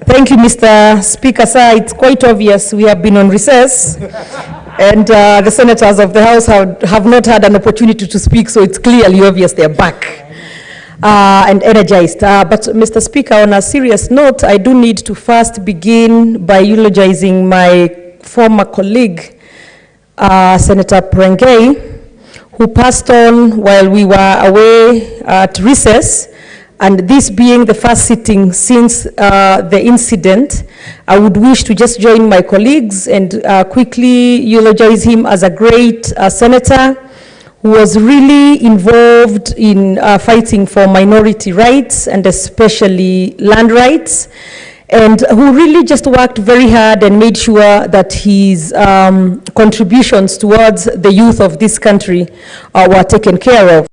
Thank you, Mr. Speaker. Sir, it's quite obvious we have been on recess, and the senators of the House have not had an opportunity to speak, so it's clearly obvious they're back and energized. But Mr. Speaker, on a serious note, I do need to first begin by eulogizing my former colleague, Senator Prengei, who passed on while we were away at recess. And this being the first sitting since the incident, I would wish to just join my colleagues and quickly eulogize him as a great senator who was really involved in fighting for minority rights and especially land rights, and who really just worked very hard and made sure that his contributions towards the youth of this country were taken care of.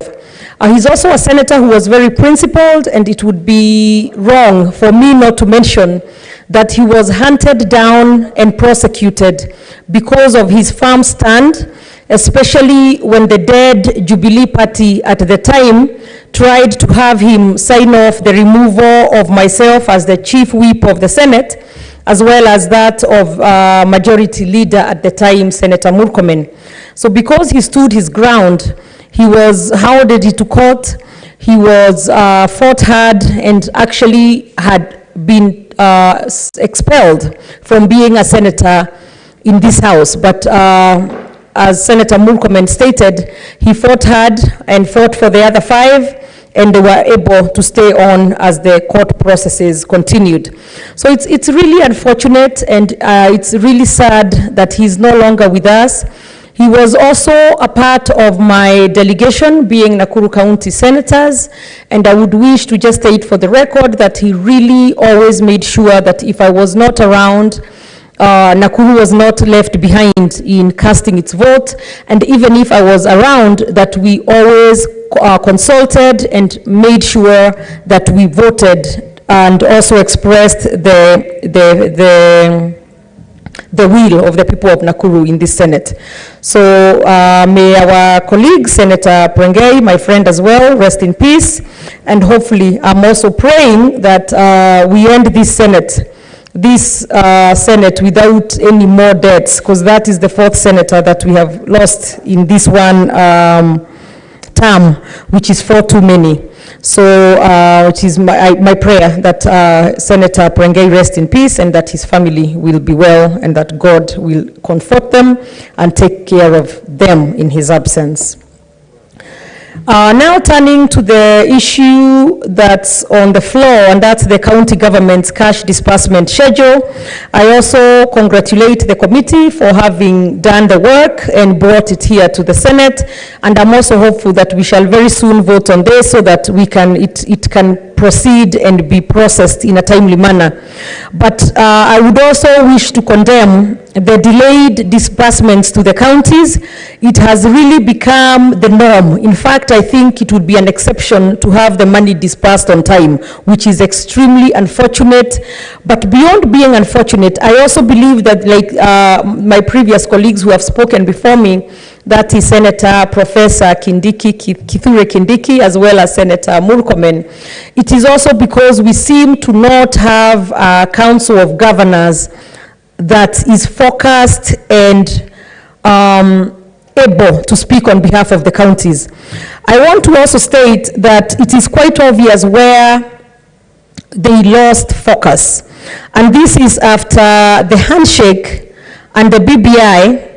He's also a senator who was very principled, and it would be wrong for me not to mention that he was hunted down and prosecuted because of his firm stand, especially when the dead Jubilee Party at the time tried to have him sign off the removal of myself as the chief whip of the Senate, as well as that of majority leader at the time, Senator Murkomen. So because he stood his ground, he was hounded into court, he was fought hard, and actually had been expelled from being a senator in this House. But as Senator Murkomen stated, he fought hard and fought for the other 5, and they were able to stay on as the court processes continued. So it's really unfortunate, and it's really sad that he's no longer with us. He was also a part of my delegation, being Nakuru County Senators, and I would wish to just state for the record that he really always made sure that if I was not around, Nakuru was not left behind in casting its vote, and even if I was around, that we always consulted and made sure that we voted and also expressed the will of the people of Nakuru in this Senate. So may our colleague, Senator Prengei, my friend as well, rest in peace. And hopefully, I'm also praying that we end this Senate without any more deaths, because that is the 4th senator that we have lost in this one term, which is 4 too many. So it is my prayer that Senator Prengei rest in peace, and that his family will be well, and that God will comfort them and take care of them in his absence. Now turning to the issue that's on the floor, and that's the county government's cash disbursement schedule. I also congratulate the committee for having done the work and brought it here to the Senate, and I'm also hopeful that we shall very soon vote on this so that it can proceed and be processed in a timely manner. But I would also wish to condemn the delayed disbursements to the counties. It has really become the norm. In fact, I think it would be an exception to have the money disbursed on time, which is extremely unfortunate. But beyond being unfortunate, I also believe that, like my previous colleagues who have spoken before me, that is Senator Professor Kithure Kindiki, as well as Senator Murkomen. It is also because we seem to not have a Council of Governors that is focused and able to speak on behalf of the counties. I want to also state that it is quite obvious where they lost focus. And this is after the handshake and the BBI,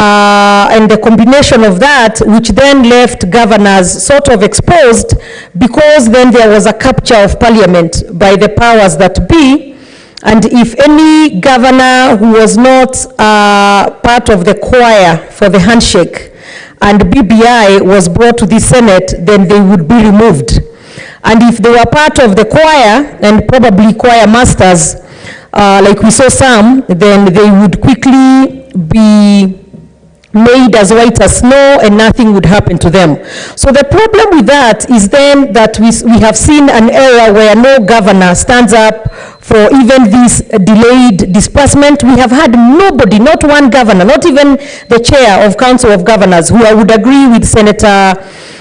and the combination of that, which then left governors sort of exposed, because then there was a capture of parliament by the powers that be. And if any governor who was not part of the choir for the handshake and BBI was brought to the Senate, then they would be removed. And if they were part of the choir, and probably choir masters, like we saw some, then they would quickly be made as white as snow and nothing would happen to them. So the problem with that is then that we have seen an era where no governor stands up for even this delayed disbursement. We have had nobody, not one governor, not even the chair of Council of Governors, who I would agree with Senator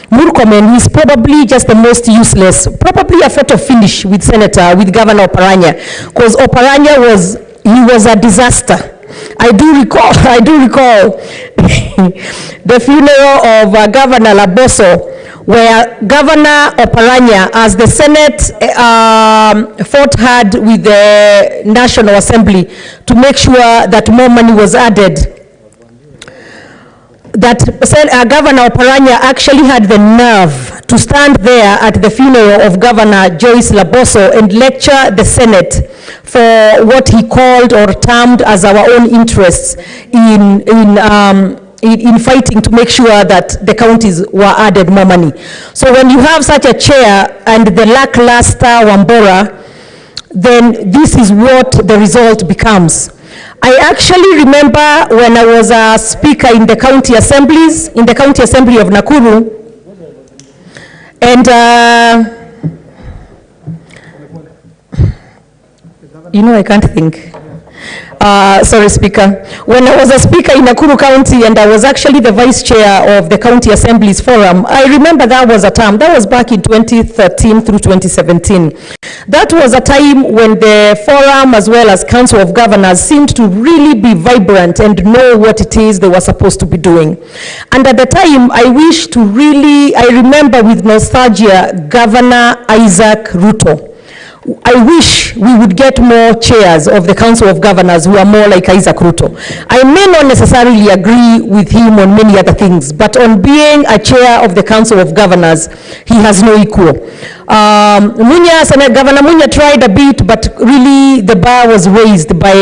Murkomen, he's probably just the most useless, probably a photo finish with Governor Oparanya, because Oparanya was a disaster. I do recall the funeral of Governor Laboso, where Governor Oparanya, as the Senate fought hard with the National Assembly to make sure that more money was added, that Governor Oparanya actually had the nerve to stand there at the funeral of Governor Joyce Laboso and lecture the Senate for what he called or termed as our own interests in fighting to make sure that the counties were added more money. So when you have such a chair and the lackluster Wambora, then this is what the result becomes. I actually remember when I was a speaker in the county assemblies, in the county assembly of Nakuru, and I can't think. Sorry, Speaker. When I was a speaker in Nakuru County and I was actually the vice chair of the County Assemblies Forum, I remember that was a time, that was back in 2013 through 2017. That was a time when the forum as well as Council of Governors seemed to really be vibrant and know what it is they were supposed to be doing. And at the time, I remember with nostalgia, Governor Isaac Ruto. I wish we would get more chairs of the Council of Governors who are more like Isaac Ruto. I may not necessarily agree with him on many other things, but on being a chair of the Council of Governors, he has no equal. Governor Munya tried a bit, but really the bar was raised by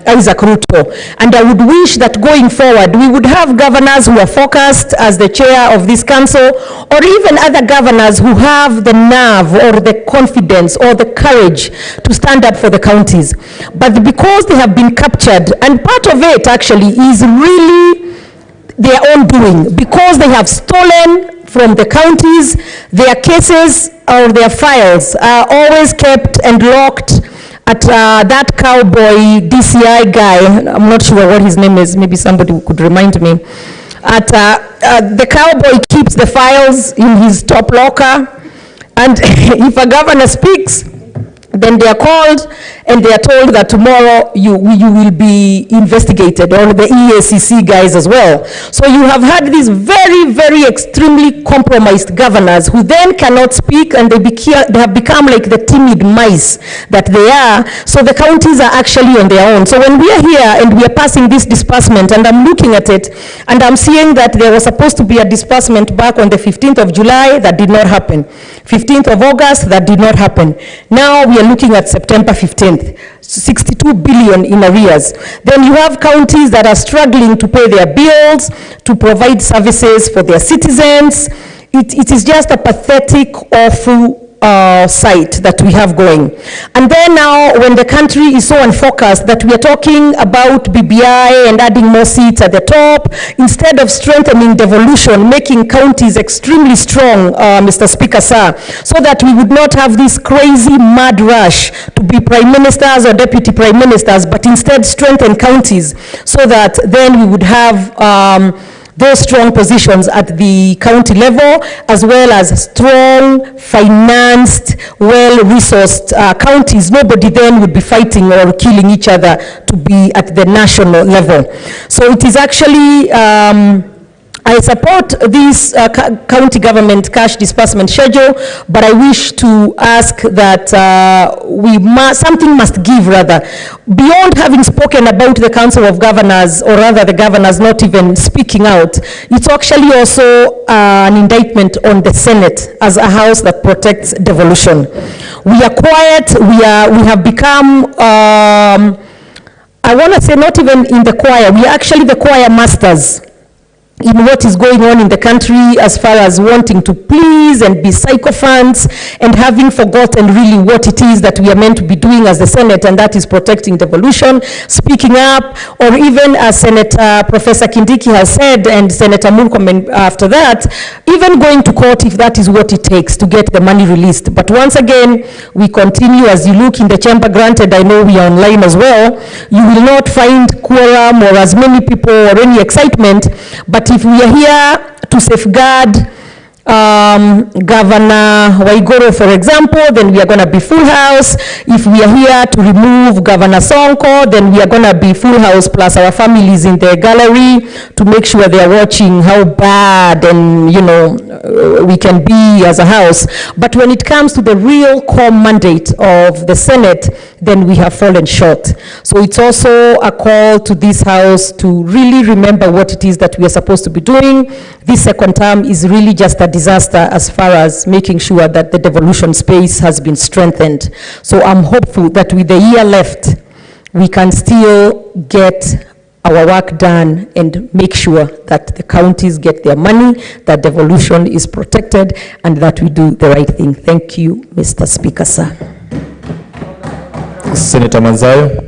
Isaac Ruto. And I would wish that going forward, we would have governors who are focused as the chair of this council, or even other governors who have the nerve or the confidence or the courage to stand up for the counties. But because they have been captured, and part of it actually is really their own doing, because they have stolen from the counties, their cases or their files are always kept and locked at that cowboy DCI guy. I'm not sure what his name is, maybe somebody could remind me. The cowboy keeps the files in his top locker, and if a governor speaks, then they are called and they are told that tomorrow you will be investigated, or the EACC guys as well. So you have had these very, very extremely compromised governors who then cannot speak, and they have become like the timid mice that they are. So the counties are actually on their own. So when we are here and we are passing this disbursement, and I'm looking at it and I'm seeing that there was supposed to be a disbursement back on the 15th of July, that did not happen. 15th of August, that did not happen. Now we are looking at September 15th, 62 billion in arrears. Then you have counties that are struggling to pay their bills, to provide services for their citizens. It is just a pathetic, awful sight that we have going. And then now, when the country is so unfocused that we are talking about BBI and adding more seats at the top, instead of strengthening devolution, making counties extremely strong, Mr. Speaker, sir, so that we would not have this crazy mad rush to be prime ministers or deputy prime ministers, but instead strengthen counties so that then we would have those strong positions at the county level, as well as strong, financed, well-resourced counties. Nobody then would be fighting or killing each other to be at the national level. So it is actually, I support this county government cash disbursement schedule, but I wish to ask that something must give, rather. Beyond having spoken about the Council of Governors, or rather the governors not even speaking out, it's actually also an indictment on the Senate as a house that protects devolution. We are quiet, we have become, I want to say not even in the choir, we are actually the choir masters in what is going on in the country, as far as wanting to please and be sycophants, and having forgotten really what it is that we are meant to be doing as the Senate, and that is protecting devolution, speaking up, or even as Senator Professor Kihika has said, and Senator Murkomen after that, even going to court if that is what it takes to get the money released. But once again, we continue. As you look in the chamber, granted I know we are online as well, you will not find quorum or as many people or any excitement, but if we are here to safeguard Governor Waiguru, for example, then we are going to be full house. If we are here to remove Governor Sonko, then we are going to be full house plus our families in the gallery to make sure they are watching how bad and, you know, we can be as a house. But when it comes to the real core mandate of the Senate, then we have fallen short. So it's also a call to this house to really remember what it is that we are supposed to be doing. This second term is really just a disaster as far as making sure that the devolution space has been strengthened. So I'm hopeful that with the year left, we can still get our work done and make sure that the counties get their money, that devolution is protected, and that we do the right thing. Thank you, Mr. Speaker, sir. Senator Manzayo.